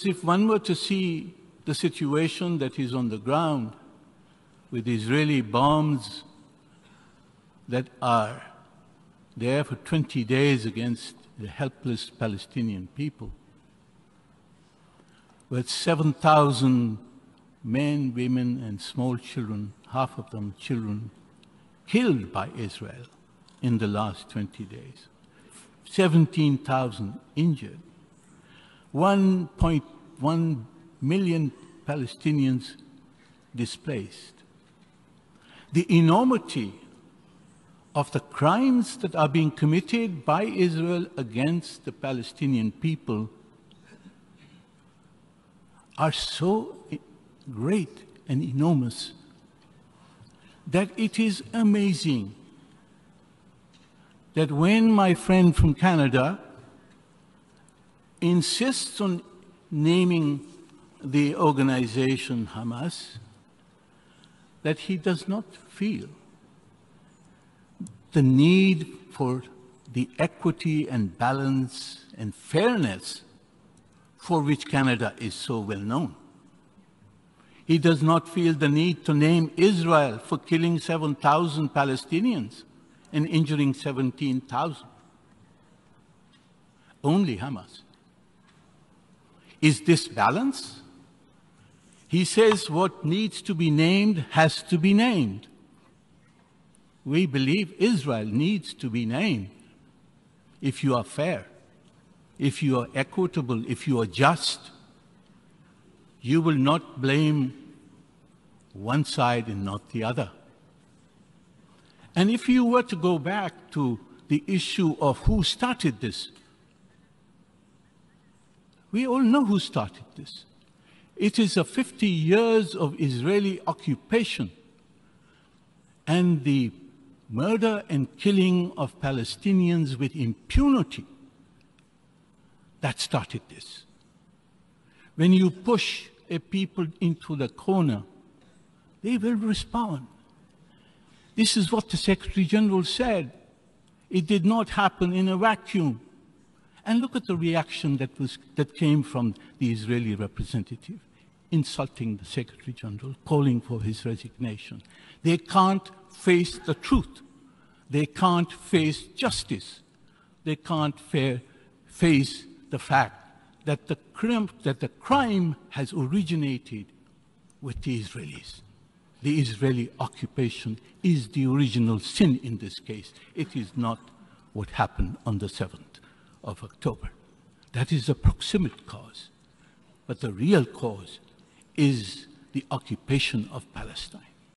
If one were to see the situation that is on the ground with Israeli bombs that are there for 20 days against the helpless Palestinian people, with 7,000 men, women, and small children, half of them children, killed by Israel in the last 20 days, 17,000 injured, 1.1 million Palestinians displaced. The enormity of the crimes that are being committed by Israel against the Palestinian people are so great and enormous that it is amazing that when my friend from Canada insists on naming the organization Hamas, that he does not feel the need for the equity and balance and fairness for which Canada is so well known. He does not feel the need to name Israel for killing 7,000 Palestinians and injuring 17,000. Only Hamas. Is this balance? He says what needs to be named has to be named. We believe Israel needs to be named. If you are fair, if you are equitable, if you are just, you will not blame one side and not the other. And if you were to go back to the issue of who started this, we all know who started this. It is a 50 years of Israeli occupation and the murder and killing of Palestinians with impunity that started this. When you push a people into the corner, they will respond. This is what the Secretary General said. It did not happen in a vacuum. And look at the reaction that came from the Israeli representative, insulting the Secretary General, calling for his resignation. They can't face the truth. They can't face justice. They can't face the fact that the crime has originated with the Israelis. The Israeli occupation is the original sin in this case. It is not what happened on the 7th of October. That is the proximate cause. But the real cause is the occupation of Palestine.